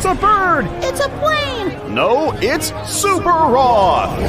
It's a bird! It's a plane! No, it's Super Roth!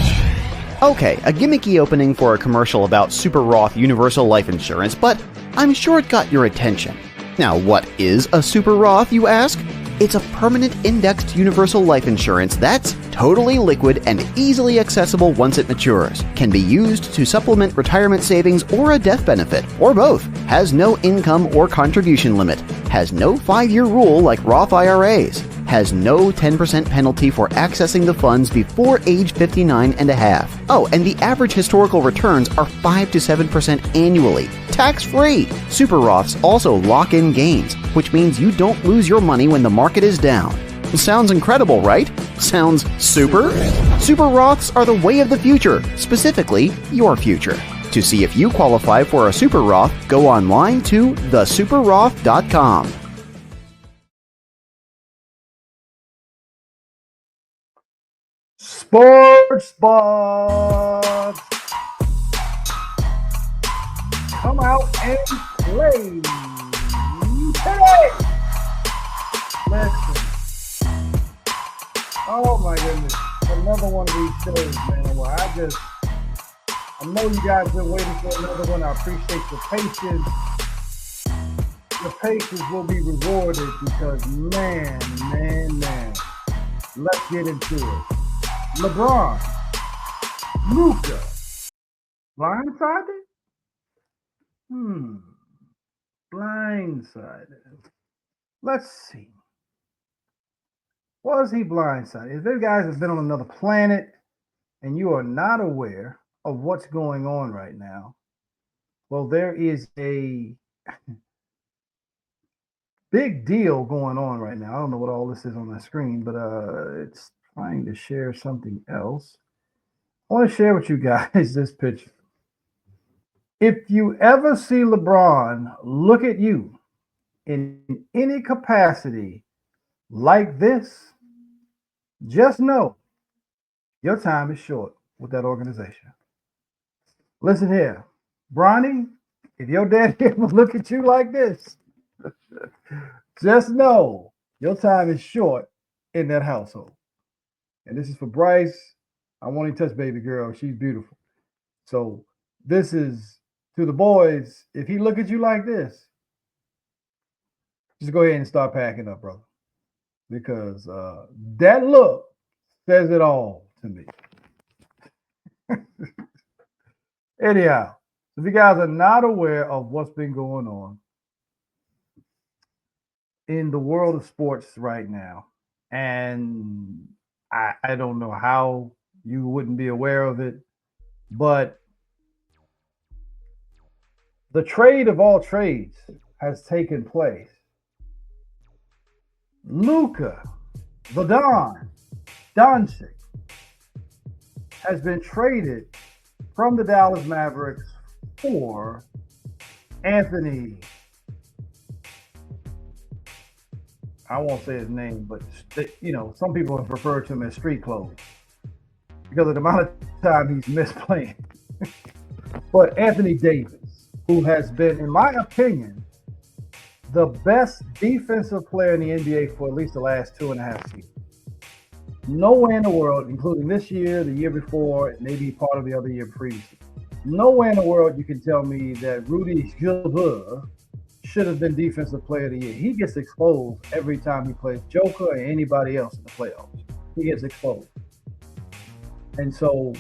Okay, a gimmicky opening for a commercial about Super Roth Universal Life Insurance, but I'm sure it got your attention. Now, what is a Super Roth, you ask? It's a permanent indexed universal life insurance that's totally liquid and easily accessible once it matures. Can be used to supplement retirement savings or a death benefit, or both. Has no income or contribution limit. Has no 5-year rule like Roth IRAs. Has no 10% penalty for accessing the funds before age 59 and a half. Oh, and the average historical returns are 5 to 7% annually. Tax-free! Super Roths also lock in gains, which means you don't lose your money when the market is down. Sounds incredible, right? Sounds super? Super Roths are the way of the future, specifically your future. To see if you qualify for a Super Roth, go online to thesuperroth.com. Sports Box. Come out and play today. Listen. Oh my goodness. Another one of these shows, man. Well, I know you guys been waiting for another one. I appreciate your patience. The patience will be rewarded because man. Let's get into it. LeBron, Luka, blindsided? Blindsided. Let's see. Was he blindsided? If these guys have been on another planet and you are not aware of what's going on right now, well, there is a big deal going on right now. I don't know what all this is on my screen, but it's trying to share something else. I want to share with you guys this picture. If you ever see LeBron look at you in any capacity like this, just know your time is short with that organization. Listen here, Bronny, if your daddy ever look at you like this, just know your time is short in that household. And this is for Bryce. I want to touch baby girl. She's beautiful. So this is to the boys. If he look at you like this, just go ahead and start packing up, brother. Because that look says it all to me. Anyhow, if you guys are not aware of what's been going on in the world of sports right now, and I don't know how you wouldn't be aware of it, but the trade of all trades has taken place. Luka Dončić has been traded from the Dallas Mavericks for Anthony. I won't say his name, but some people have referred to him as street clothes because of the amount of time he's missed playing. But Anthony Davis, who has been, in my opinion, the best defensive player in the NBA for at least the last 2.5 seasons. Nowhere in the world, including this year, the year before, and maybe part of the other year previously, nowhere in the world you can tell me that Rudy Gobert should have been Defensive Player of the Year. He gets exposed every time he plays Joker or anybody else in the playoffs. He gets exposed. And so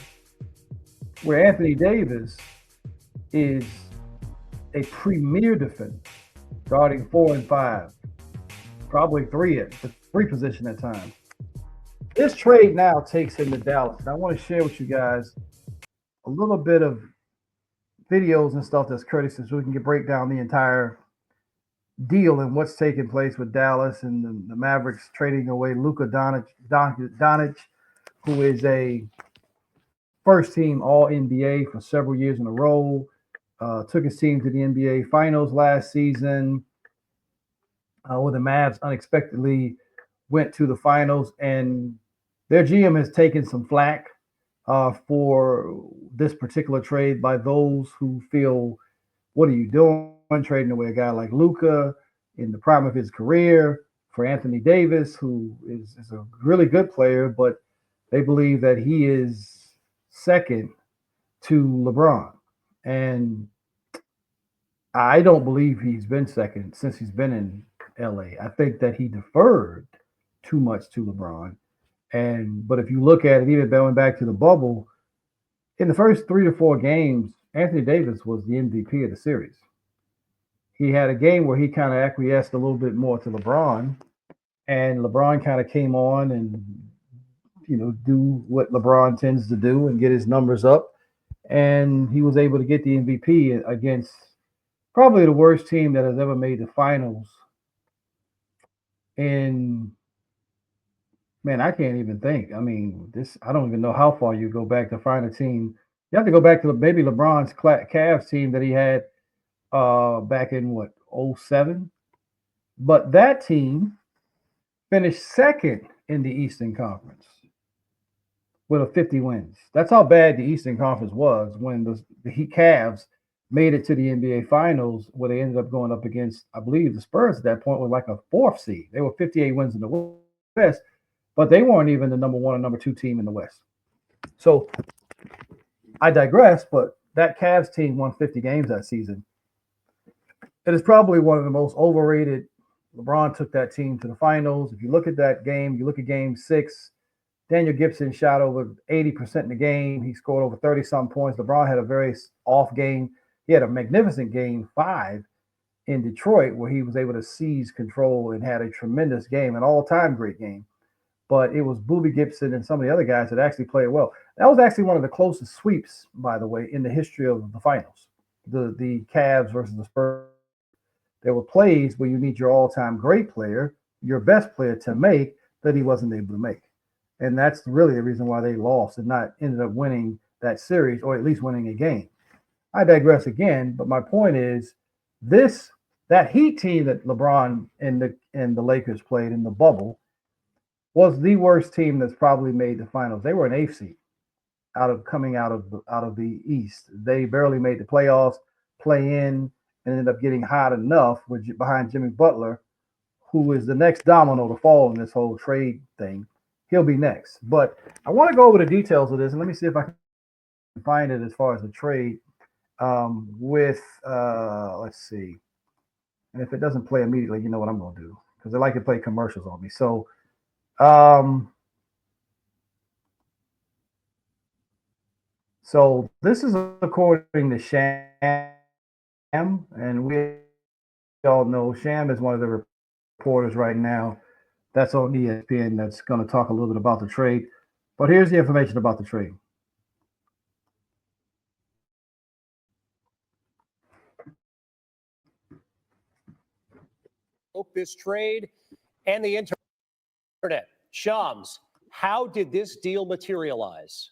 where Anthony Davis is a premier defender, guarding 4 and 5, probably 3 at the 3 position at times. This trade now takes him to Dallas. And I want to share with you guys a little bit of videos and stuff that's courtesy so we can break down the entire deal and what's taking place with Dallas and the Mavericks trading away Luka Dončić, who is a first-team All-NBA for several years in a row. Took his team to the NBA Finals last season, where the Mavs unexpectedly went to the Finals, and their GM has taken some flack for this particular trade by those who feel, what are you doing trading away a guy like Luka in the prime of his career for Anthony Davis, who is a really good player, but they believe that he is second to LeBron. And I don't believe he's been second since he's been in LA. I think that he deferred too much to LeBron. But if you look at it, even going back to the bubble, in the first 3 to 4 games, Anthony Davis was the MVP of the series. He had a game where he kind of acquiesced a little bit more to LeBron, and LeBron kind of came on and do what LeBron tends to do and get his numbers up, and he was able to get the MVP against probably the worst team that has ever made the finals. And man, I can't even think. I mean, I don't even know how far you go back to find a team. You have to go back to maybe LeBron's Cavs team that he had back in what, 07? But that team finished second in the Eastern Conference with a 50 wins. That's how bad the Eastern Conference was when the Cavs made it to the NBA Finals, where they ended up going up against, I believe, the Spurs at that point were like a 4th seed. They were 58 wins in the West, but they weren't even the number 1 or number 2 team in the West. So I digress, but that Cavs team won 50 games that season. It is probably one of the most overrated. LeBron took that team to the finals. If you look at that game, you look at game 6, Daniel Gibson shot over 80% in the game. He scored over 30-some points. LeBron had a very off game. He had a magnificent game 5 in Detroit where he was able to seize control and had a tremendous game, an all-time great game. But it was Boobie Gibson and some of the other guys that actually played well. That was actually one of the closest sweeps, by the way, in the history of the finals. The Cavs versus the Spurs. There were plays where you need your all-time great player, your best player to make, that he wasn't able to make. And that's really the reason why they lost and not ended up winning that series, or at least winning a game. I digress again, but my point is that Heat team that LeBron and the Lakers played in the bubble was the worst team that's probably made the finals. They were an 8th seed coming out of the East. They barely made the playoffs, play in, and ended up getting hot enough behind Jimmy Butler, who is the next domino to fall in this whole trade thing. He'll be next. But I want to go over the details of this, and let me see if I can find it as far as the trade let's see. And if it doesn't play immediately, you know what I'm going to do, because they like to play commercials on me. So, so this is according to Sham, and we all know Sham is one of the reporters right now that's on ESPN that's going to talk a little bit about the trade. But here's the information about the trade. This trade and the internet. Shams, how did this deal materialize?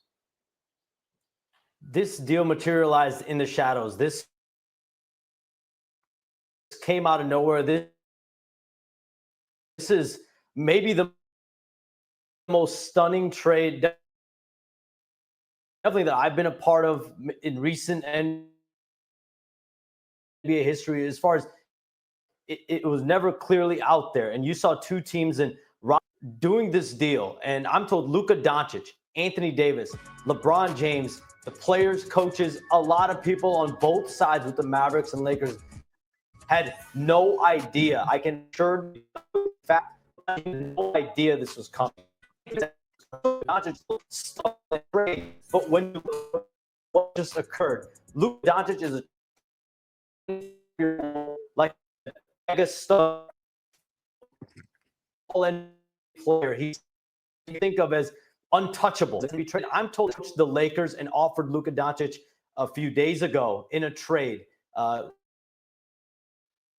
This deal materialized in the shadows. This came out of nowhere. This is maybe the most stunning trade definitely that I've been a part of in recent NBA history. As far as it was never clearly out there, and you saw 2 teams doing this deal. And I'm told Luka Dončić, Anthony Davis, LeBron James, the players, coaches, a lot of people on both sides with the Mavericks and Lakers had no idea. I can assure you, in fact, I had no idea this was coming. But when what just occurred, Luka Dončić is like a mega star player. He's think of as untouchable. I'm told the Lakers and offered Luka Dončić a few days ago in a trade.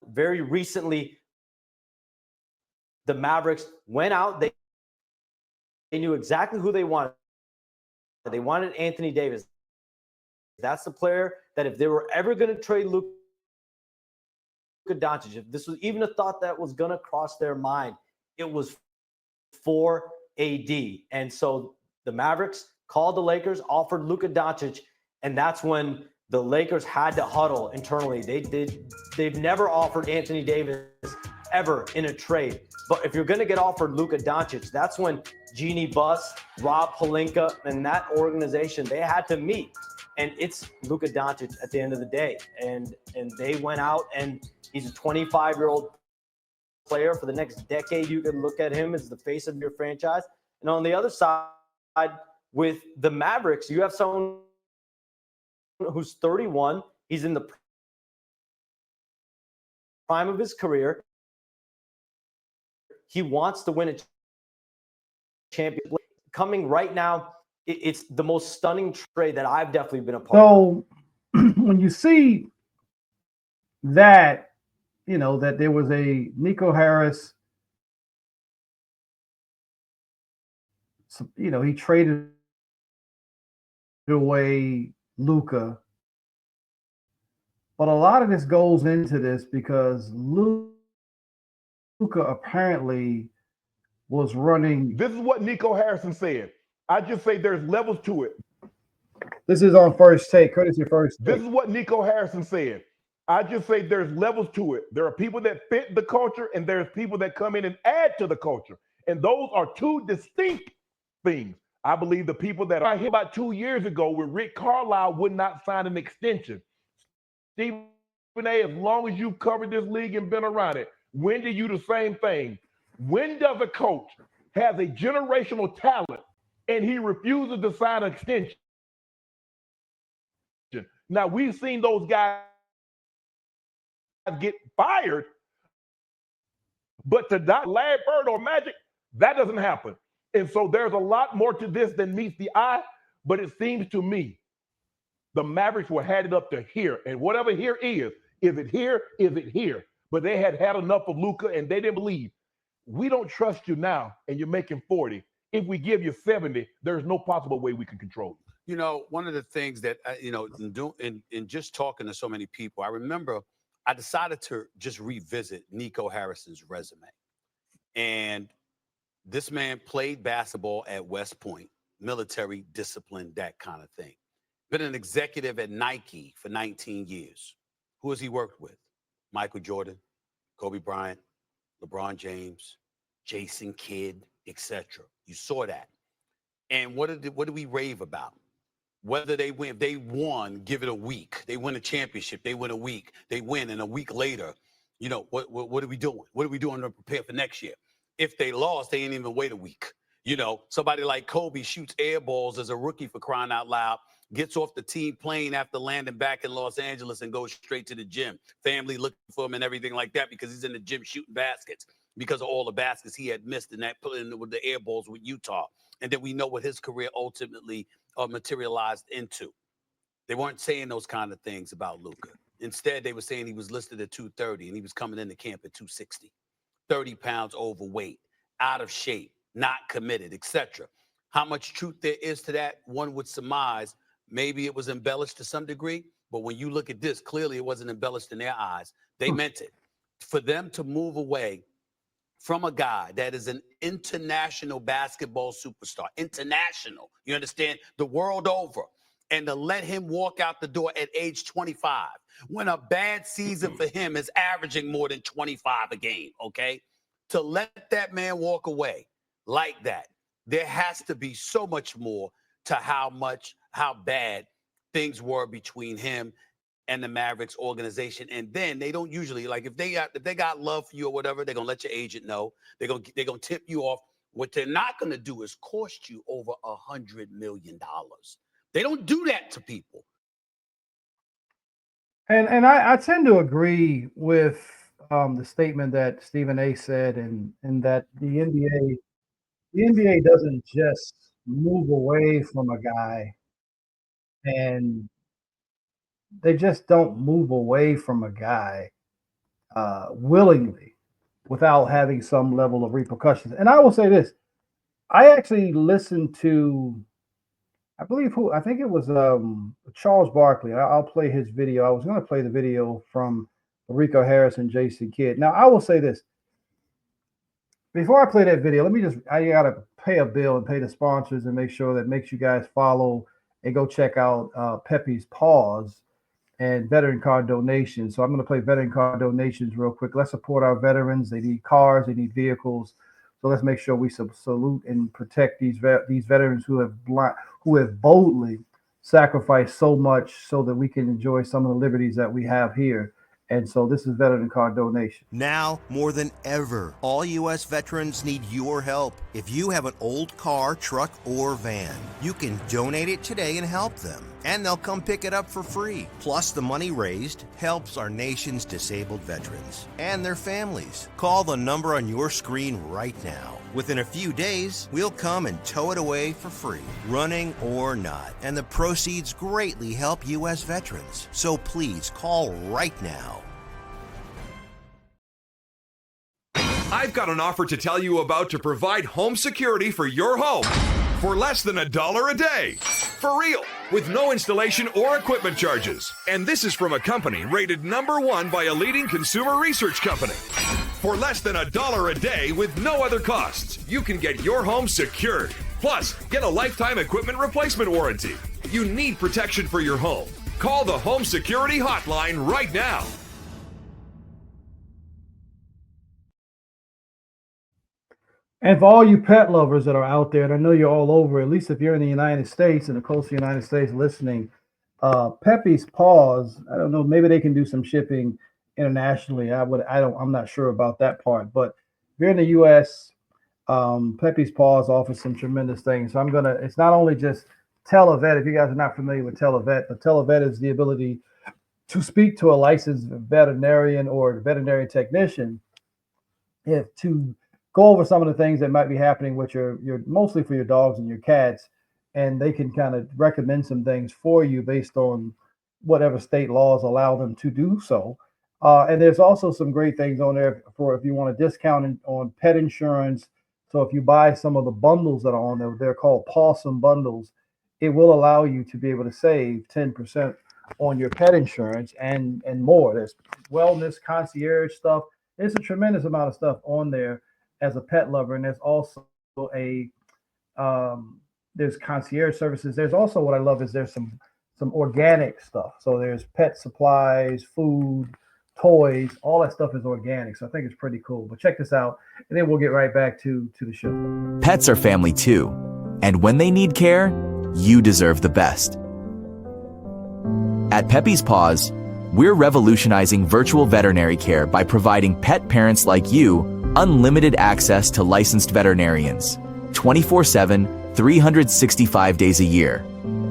Very recently, the Mavericks went out. They knew exactly who they wanted. They wanted Anthony Davis. That's the player that if they were ever going to trade Luka Dončić, if this was even a thought that was going to cross their mind, it was for AD. And so the Mavericks called the Lakers, offered Luka Dončić, and that's when the Lakers had to huddle internally. They've never offered Anthony Davis ever in a trade. But if you're going to get offered Luka Dončić, that's when Jeannie Buss, Rob Pelinka, and that organization, they had to meet. And it's Luka Dončić at the end of the day. And they went out, and he's a 25-year-old player for the next decade. You can look at him as the face of your franchise. And on the other side, with the Mavericks, you have someone who's 31. He's in the prime of his career. He wants to win a championship. Coming right now, it's the most stunning trade that I've definitely been a part of. So when you see that, you know, that there was a Nico Harris, you know, he traded away Luka. But a lot of this goes into this because Luka apparently was running. This is what Nico Harrison said. I just say there's levels to it. This is on First Take, courtesy First Take. This is what Nico Harrison said. I just say there's levels to it. There are people that fit the culture, and there's people that come in and add to the culture. And those are two distinct things. I believe the people that I hear about 2 years ago with Rick Carlisle would not sign an extension. Stephen A., as long as you've covered this league and been around it, when do you do the same thing? When does a coach have a generational talent and he refuses to sign an extension? Now, we've seen those guys get fired, but to not Larry Bird or Magic, that doesn't happen. And so there's a lot more to this than meets the eye, but it seems to me the Mavericks were had it up to here. And whatever here is it here? Is it here? But they had enough of Luka, and they didn't believe. We don't trust you now, and you're making 40. If we give you 70, there's no possible way we can control you. You know, one of the things that, in just talking to so many people, I remember I decided to just revisit Nico Harrison's resume. And this man played basketball at West Point, military discipline, that kind of thing. Been an executive at Nike for 19 years. Who has he worked with? Michael Jordan, Kobe Bryant, LeBron James, Jason Kidd, etc. You saw that. And what did we rave about? Whether they win, if they won, give it a week. They win a championship, they win a week. They win, and a week later, you know, what are we doing? What are we doing to prepare for next year? If they lost, they ain't even wait a week. You know, somebody like Kobe shoots air balls as a rookie, for crying out loud, gets off the team plane after landing back in Los Angeles and goes straight to the gym. Family looking for him and everything like that because he's in the gym shooting baskets because of all the baskets he had missed in that putting with the air balls with Utah. And then we know what his career ultimately materialized into. They weren't saying those kind of things about Luka. Instead, they were saying he was listed at 230 and he was coming into camp at 260, 30 pounds overweight, out of shape, not committed, etc. How much truth there is to that, one would surmise. Maybe it was embellished to some degree, but when you look at this, clearly it wasn't embellished in their eyes. They meant it. For them to move away from a guy that is an international basketball superstar, international, you understand, the world over, and to let him walk out the door at age 25, when a bad season for him is averaging more than 25 a game, okay? To let that man walk away like that, there has to be so much more to how bad things were between him and the Mavericks organization. And then they don't usually, like, if they got love for you or whatever, they're gonna let your agent know. They're gonna tip you off. What they're not gonna do is cost you over $100 million. They don't do that to people. And I tend to agree with the statement that Stephen A. said, and that the NBA doesn't just move away from a guy, and they just don't move away from a guy willingly without having some level of repercussions. And I will say this: I actually listened to, I think it was Charles Barkley. I'll play his video. I was going to play the video from Rico Harris and Jason Kidd. Now, I will say this. Before I play that video, I got to pay a bill and pay the sponsors and make sure that makes you guys follow and go check out Pepe's Pause. and veteran card donations. So I'm going to play veteran card donations real quick. Let's support our veterans. They need cars, they need vehicles. So let's make sure we salute and protect these veterans who have boldly sacrificed so much so that we can enjoy some of the liberties that we have here. And so this is veteran card donation. Now, more than ever, all U.S. veterans need your help. If you have an old car, truck, or van, you can donate it today and help them. And they'll come pick it up for free. Plus, the money raised helps our nation's disabled veterans and their families. Call the number on your screen right now. Within a few days, we'll come and tow it away for free, running or not. And the proceeds greatly help U.S. veterans. So please call right now. I've got an offer to tell you about to provide home security for your home for less than $1 a day. For real, with no installation or equipment charges. And this is from a company rated #1 by a leading consumer research company. For less than $1 a day with no other costs, you can get your home secured. Plus, get a lifetime equipment replacement warranty. You need protection for your home. Call the Home Security Hotline right now. And for all you pet lovers that are out there, and I know you're all over, at least if you're in the United States and the coast of the United States listening, Pepe's Paws, I don't know, maybe they can do some shipping internationally. I'm not sure about that part, but if you're in the US, Pepe's Paws offers some tremendous things. So it's not only just televet. If you guys are not familiar with televet, but televet is the ability to speak to a licensed veterinarian or veterinary technician to go over some of the things that might be happening with your mostly for your dogs and your cats, and they can kind of recommend some things for you based on whatever state laws allow them to do so. And there's also some great things on there for if you want a discount on pet insurance. So if you buy some of the bundles that are on there, they're called Pawsome bundles. It will allow you to be able to save 10% on your pet insurance and more. There's wellness, concierge stuff. There's a tremendous amount of stuff on there as a pet lover, and there's also there's concierge services. There's also what I love is there's some organic stuff. So there's pet supplies, food, toys, all that stuff is organic. So I think it's pretty cool. But check this out, and then we'll get right back to the show. Pets are family too, and when they need care, you deserve the best. At Pepe's Paws, we're revolutionizing virtual veterinary care by providing pet parents like you unlimited access to licensed veterinarians, 24/7, 365 days a year.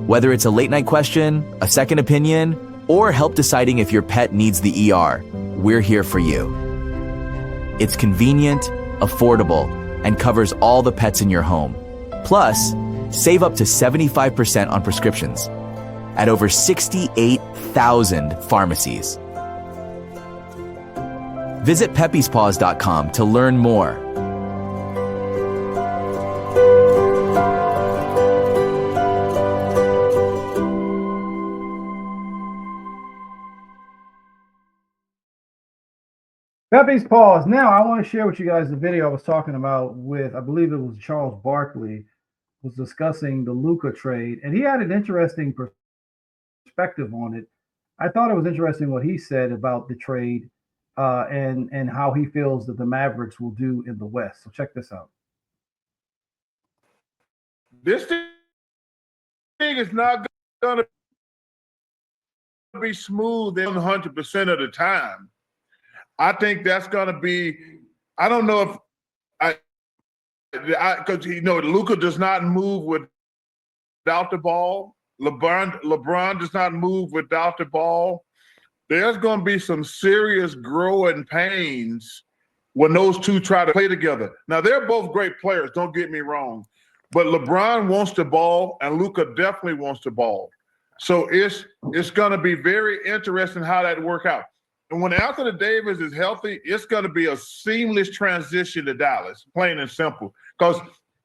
Whether it's a late night question, a second opinion, or help deciding if your pet needs the ER, we're here for you. It's convenient, affordable, and covers all the pets in your home. Plus, save up to 75% on prescriptions at over 68,000 pharmacies. Visit pepespaws.com to learn more. Pepe's Paws. Now, I want to share with you guys the video I was talking about with, I believe it was Charles Barkley, was discussing the Luka trade, and he had an interesting perspective on it. I thought it was interesting what he said about the trade and how he feels that the Mavericks will do in the West. So check this out. This thing is not going to be smooth 100% of the time. I think that's going to be, I don't know if because Luka does not move without the ball. LeBron does not move without the ball. There's going to be some serious growing pains when those two try to play together. Now, they're both great players, don't get me wrong. But LeBron wants the ball, and Luka definitely wants the ball. So it's going to be very interesting how that work out. And when Anthony Davis is healthy, it's going to be a seamless transition to Dallas, plain and simple. Because,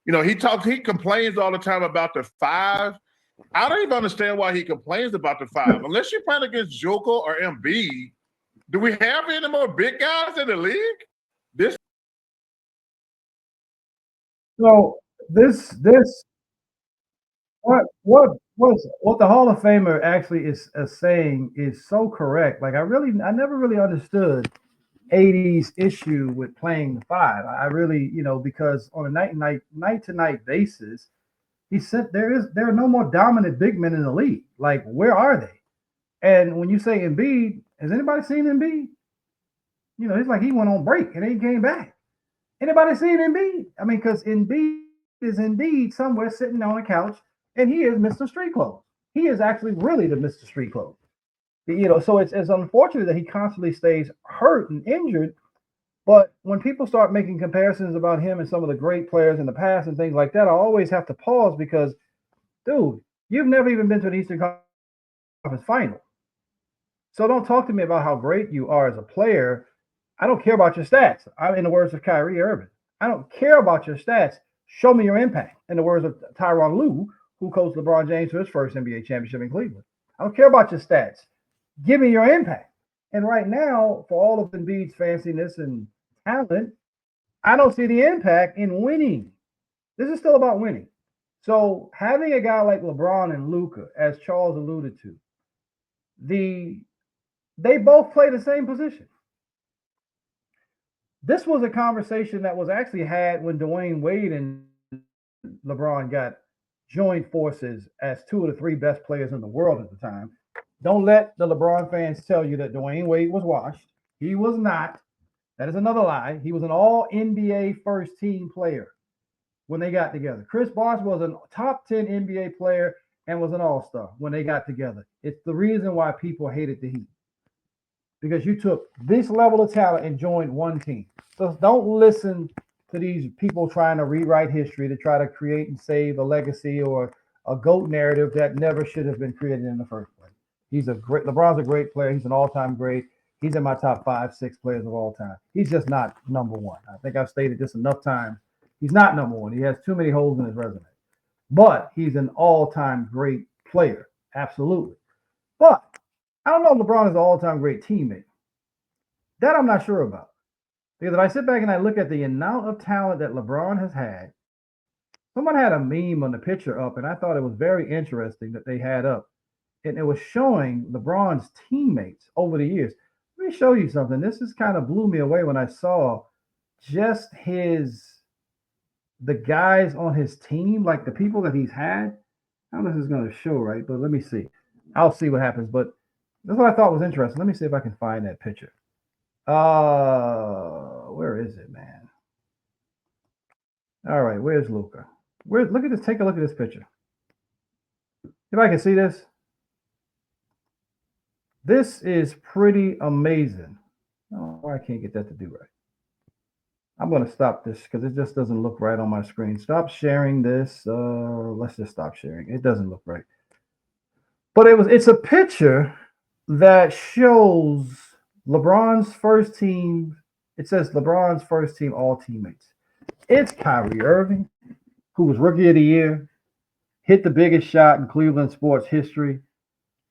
he complains all the time about the five. I don't even understand why he complains about the five. Unless you're playing against Joker or Embiid, do we have any more big guys in the league? what the Hall of Famer actually is saying is so correct. Like I never really understood AD's issue with playing the five. I really, because on a night to night basis, he said there are no more dominant big men in the league. Like, where are they? And when you say Embiid, has anybody seen Embiid? It's like he went on break and then he came back. Anybody seen Embiid? I mean, because Embiid is indeed somewhere sitting on a couch, and he is Mr. Street Clothes. He is actually really the Mr. Street Clothes. So it's unfortunate that he constantly stays hurt and injured. But when people start making comparisons about him and some of the great players in the past and things like that, I always have to pause because, dude, you've never even been to an Eastern Conference final. So don't talk to me about how great you are as a player. I don't care about your stats. In the words of Kyrie Irving, I don't care about your stats. Show me your impact. In the words of Tyronn Lue, who coached LeBron James for his first NBA championship in Cleveland. I don't care about your stats. Give me your impact. And right now, for all of Embiid's fanciness and talent, I don't see the impact in winning. This is still about winning. So having a guy like LeBron and Luka, as Charles alluded to, they both play the same position. This was a conversation that was actually had when Dwayne Wade and LeBron got joined forces as two of the three best players in the world at the time. Don't let the LeBron fans tell you that Dwayne Wade was washed. He was not. That is another lie. He was an all-NBA first-team player when they got together. Chris Bosh was a top 10 NBA player and was an all-star when they got together. It's the reason why people hated the Heat. Because you took this level of talent and joined one team. So don't listen to these people trying to rewrite history to try to create and save a legacy or a GOAT narrative that never should have been created in the first place. LeBron's a great player. He's an all-time great. He's in my top 5, 6 players of all time. He's just not number one. I think I've stated this enough times. He's not number one. He has too many holes in his resume. But he's an all-time great player. Absolutely. But I don't know if LeBron is an all-time great teammate. That I'm not sure about. Because if I sit back and I look at the amount of talent that LeBron has had, someone had a meme on the picture up, and I thought it was very interesting that they had up. And it was showing LeBron's teammates over the years. Let me show you something. This is kind of blew me away when I saw just the guys on his team, like the people that he's had. I don't know if this is going to show right, but let me see. I'll see what happens. But that's what I thought was interesting. Let me see if I can find that picture. Where is it, man? All right, where's Luka? Look at this. Take a look at this picture. If I can see this. This is pretty amazing. Oh, I can't get that to do right. I'm going to stop this because it just doesn't look right on my screen. Stop sharing this. Let's just stop sharing. It doesn't look right. But it's a picture that shows LeBron's first team. It says LeBron's first team all teammates. It's Kyrie Irving, who was Rookie of the Year, hit the biggest shot in Cleveland sports history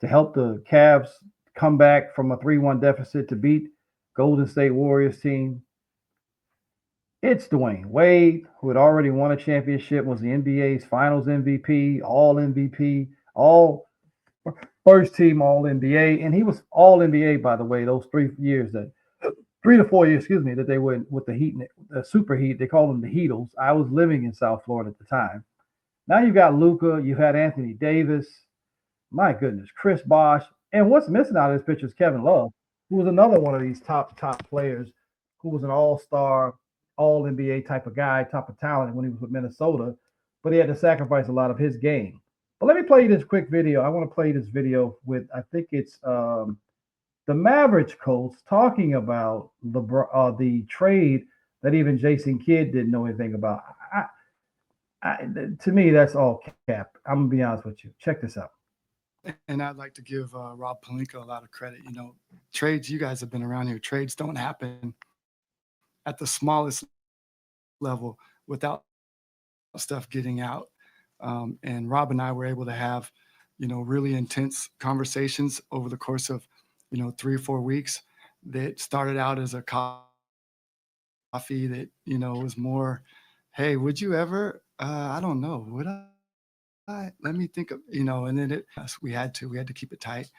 to help the Cavs come back from a 3-1 deficit to beat Golden State Warriors team. It's Dwayne Wade, who had already won a championship, was the NBA's Finals MVP, all first team All NBA, and he was All NBA, by the way, those 3 to 4 years, that they were with the Heat, the Super Heat. They called them the Heatles. I was living in South Florida at the time. Now you've got Luka, you had Anthony Davis, my goodness, Chris Bosh, and what's missing out of this picture is Kevin Love, who was another one of these top players, who was an all-star, all NBA type of guy, type of talent when he was with Minnesota, but he had to sacrifice a lot of his game. But let me play you this quick video. I want to play this video with, I think it's the Mavericks coach talking about the trade that even Jason Kidd didn't know anything about. To me, that's all cap. I'm going to be honest with you. Check this out. And I'd like to give Rob Pelinka a lot of credit. Trades, you guys have been around here. Trades don't happen at the smallest level without stuff getting out. And Rob and I were able to have, really intense conversations over the course of, 3 or 4 weeks that started out as a coffee that, was more, hey, would you ever, I don't know, would I let me think of, and then we had to keep it tight.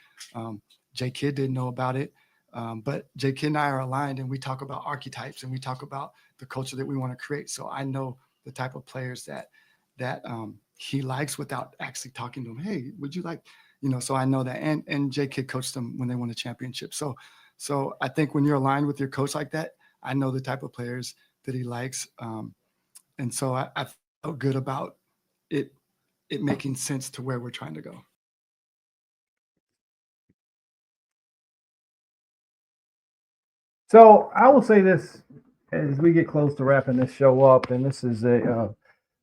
J Kidd didn't know about it. But J Kidd and I are aligned, and we talk about archetypes, and we talk about the culture that we want to create. So I know the type of players that he likes without actually talking to him. Hey, would you like, so I know that. And J Kidd coached them when they won a championship. So I think when you're aligned with your coach like that, I know the type of players that he likes. And so I felt good about it making sense to where we're trying to go. So I will say this as we get close to wrapping this show up, and this is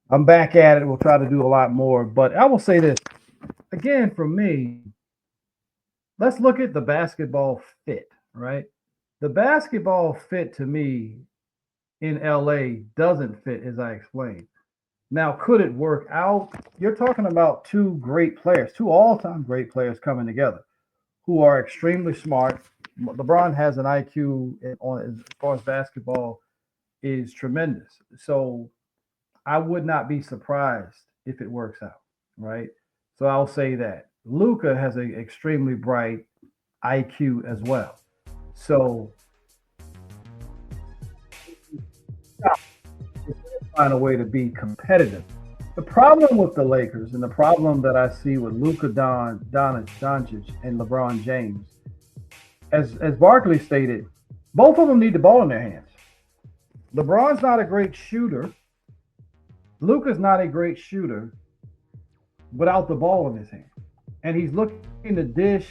I'm back at it. We'll try to do a lot more, but I will say this again for me. Let's look at the basketball fit, right? The basketball fit to me in LA doesn't fit as I explained. Now, could it work out? You're talking about two great players, two all-time great players coming together who are extremely smart. LeBron has an IQ as far as basketball is tremendous. So I would not be surprised if it works out, right? So I'll say that. Luka has an extremely bright IQ as well. So find a way to be competitive. The problem with the Lakers and the problem that I see with Luka Dončić and LeBron James, as Barkley stated, both of them need the ball in their hands. LeBron's not a great shooter. Luka's not a great shooter without the ball in his hand. And he's looking to dish,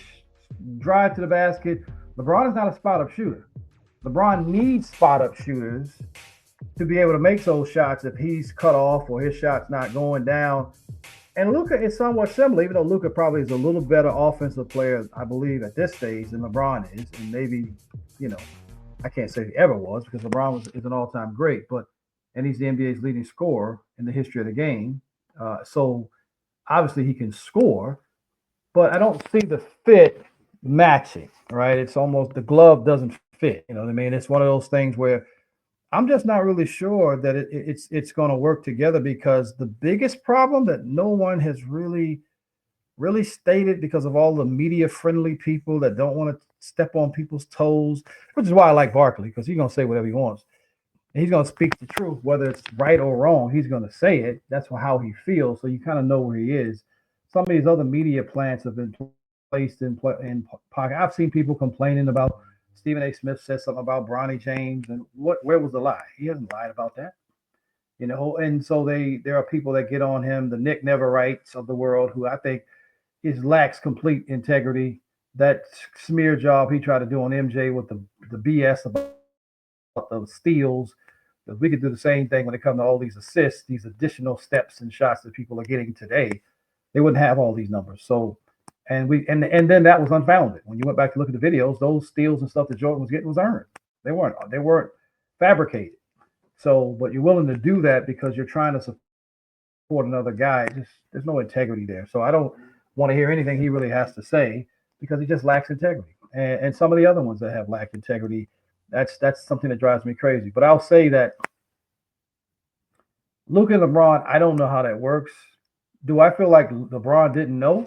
drive to the basket. LeBron is not a spot-up shooter. LeBron needs spot-up shooters to be able to make those shots if he's cut off or his shot's not going down. And Luka is somewhat similar, even though Luka probably is a little better offensive player, I believe, at this stage than LeBron is. And maybe, I can't say he ever was because LeBron is an all-time great, and he's the NBA's leading scorer in the history of the game. So obviously he can score, but I don't see the fit matching, right? It's almost the glove doesn't fit. You know what I mean? It's one of those things where I'm just not really sure that it's going to work together, because the biggest problem that no one has really stated, because of all the media friendly people that don't want to step on people's toes, which is why I like Barkley, because he's going to say whatever he wants. And he's going to speak the truth, whether it's right or wrong. He's going to say it. That's how he feels. So you kind of know where he is. Some of these other media plants have been placed in pocket. I've seen people complaining about Stephen A. Smith said something about Bronny James, and where was the lie? He hasn't lied about that, And so there are people that get on him, the Nick Neverites of the world, who I think lacks complete integrity. That smear job he tried to do on MJ with the BS about the steals. Because we could do the same thing when it comes to all these assists, these additional steps and shots that people are getting today. They wouldn't have all these numbers. So. And then that was unfounded. When you went back to look at the videos, those steals and stuff that Jordan was getting was earned. They weren't fabricated. So, but you're willing to do that because you're trying to support another guy. There's no integrity there. So I don't want to hear anything he really has to say, because he just lacks integrity. And some of the other ones that have lacked integrity, that's something that drives me crazy. But I'll say that Luka and LeBron, I don't know how that works. Do I feel like LeBron didn't know?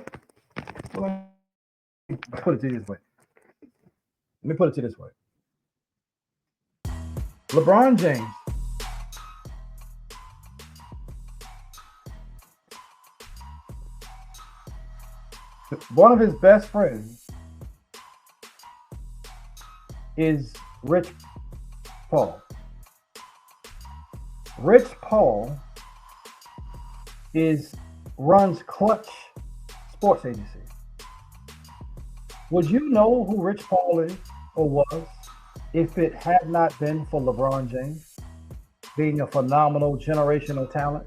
Well, let me put it to you this way. LeBron James one of his best friends is Rich Paul. Rich Paul runs Clutch Sports Agency. Would you know who Rich Paul is or was if it had not been for LeBron James being a phenomenal generational talent?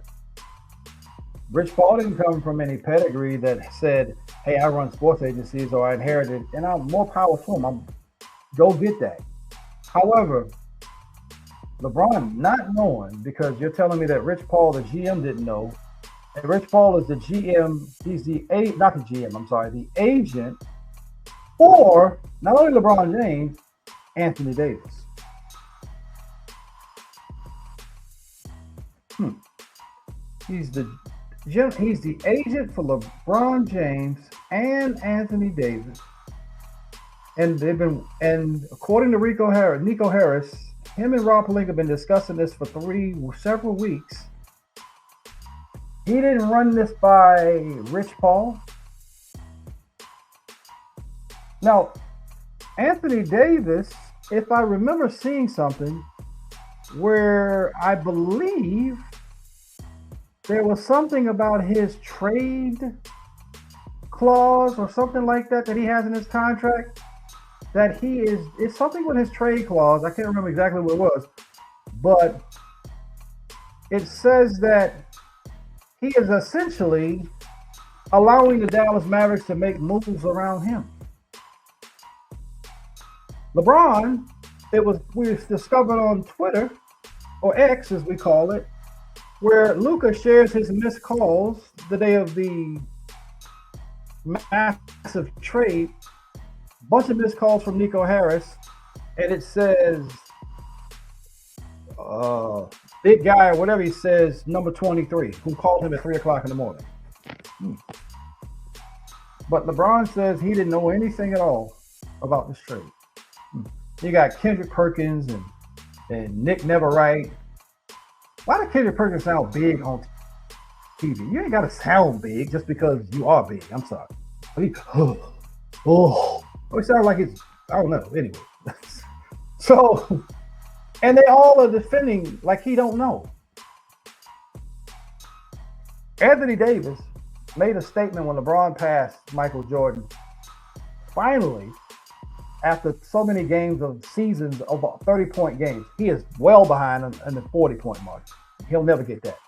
Rich Paul didn't come from any pedigree that said, hey, I run sports agencies or I inherited, and I'm more power to him. Go get that. However, LeBron not knowing, because you're telling me that Rich Paul, the GM, didn't know, and Rich Paul is the GM, he's the agent for not only LeBron James, Anthony Davis. He's the He's the agent for LeBron James and Anthony Davis. And according to Nico Harris, him and Rob Pelinka have been discussing this for several weeks. He didn't run this by Rich Paul. Now, Anthony Davis, if I remember seeing something where I believe there was something about his trade clause or something like that he has in his contract, that it's something with his trade clause. I can't remember exactly what it was, but it says that he is essentially allowing the Dallas Mavericks to make moves around him. LeBron, we discovered on Twitter, or X as we call it, where Luka shares his missed calls the day of the massive trade, bunch of missed calls from Nico Harris, and it says big guy or whatever he says, number 23, who called him at 3 o'clock in the morning. But LeBron says he didn't know anything at all about this trade. You got Kendrick Perkins and Nick Neverright. Why does Kendrick Perkins sound big on TV? You ain't got to sound big just because you are big. I'm sorry. He sound like it's, I don't know. Anyway. So, and they all are defending like he don't know. Anthony Davis made a statement when LeBron passed Michael Jordan. Finally, after so many games of seasons of 30-point games, he is well behind in the 40-point mark. He'll never get that.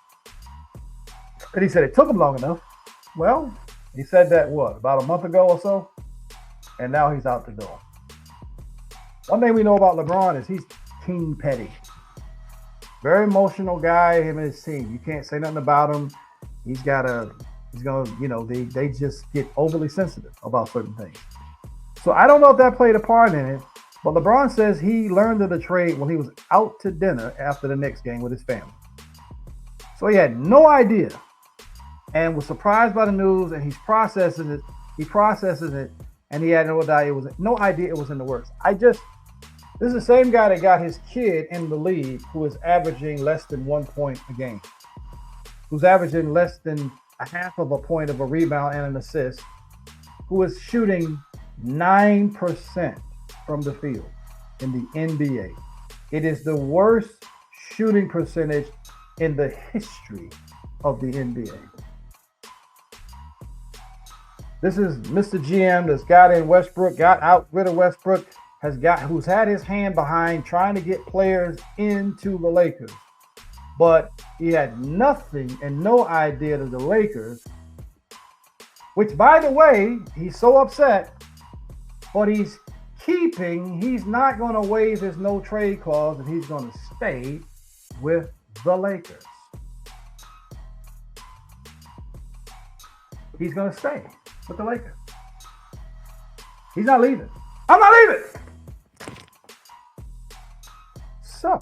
And he said it took him long enough. Well, he said that, about a month ago or so? And now he's out the door. One thing we know about LeBron is he's team petty. Very emotional guy, him and his team. You can't say nothing about him. They just get overly sensitive about certain things. So I don't know if that played a part in it, but LeBron says he learned of the trade when he was out to dinner after the Knicks game with his family. So he had no idea and was surprised by the news, and he's processing it. He processes it, and he had no idea it was in the works. This is the same guy that got his kid in the league who is averaging less than 1 point a game, who's averaging less than a half of a point of a rebound and an assist, who is shooting 9% from the field in the NBA. It is the worst shooting percentage in the history of the NBA. This is Mr. GM that's got rid of Westbrook, who's had his hand behind trying to get players into the Lakers. But he had nothing and no idea that the Lakers, which by the way, he's so upset, but he's not going to waive his no trade clause, and he's going to stay with the Lakers. He's going to stay with the Lakers. He's not leaving. I'm not leaving. So,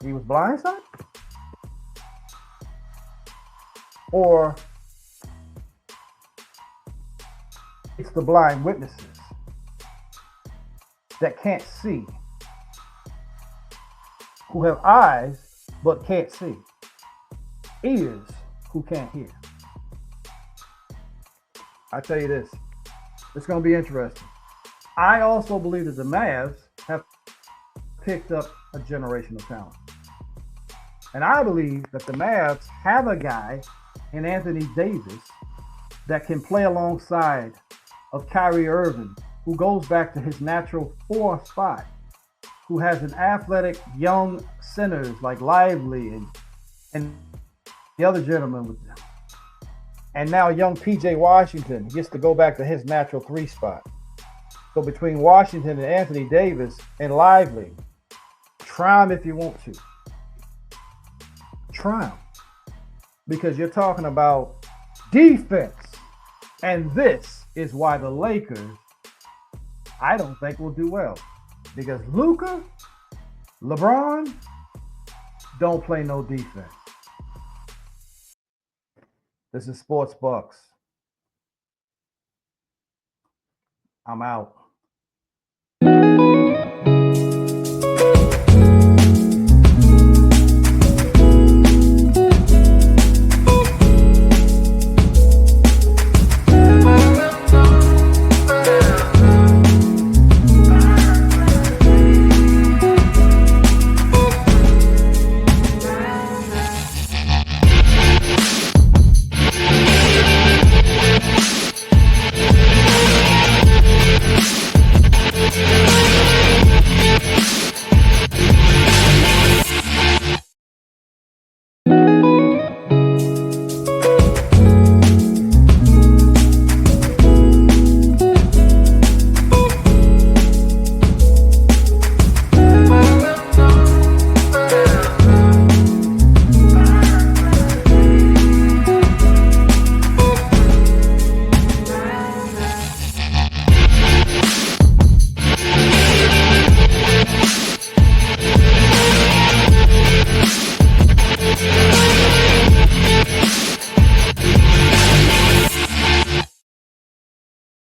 he was blindsided? Or it's the blind witnesses that can't see, who have eyes but can't see, ears who can't hear. I tell you this, it's going to be interesting. I also believe that the Mavs have picked up a generational talent. And I believe that the Mavs have a guy in Anthony Davis that can play alongside of Kyrie Irving, who goes back to his natural 4 spot, who has an athletic young centers like Lively and the other gentleman with them. And now young PJ Washington gets to go back to his natural 3 spot. So between Washington and Anthony Davis and Lively, try him if you want to. Try him. Because you're talking about defense. And this is why the Lakers, I don't think, will do well. Because Luka, LeBron, don't play no defense. This is Sports Bucks. I'm out.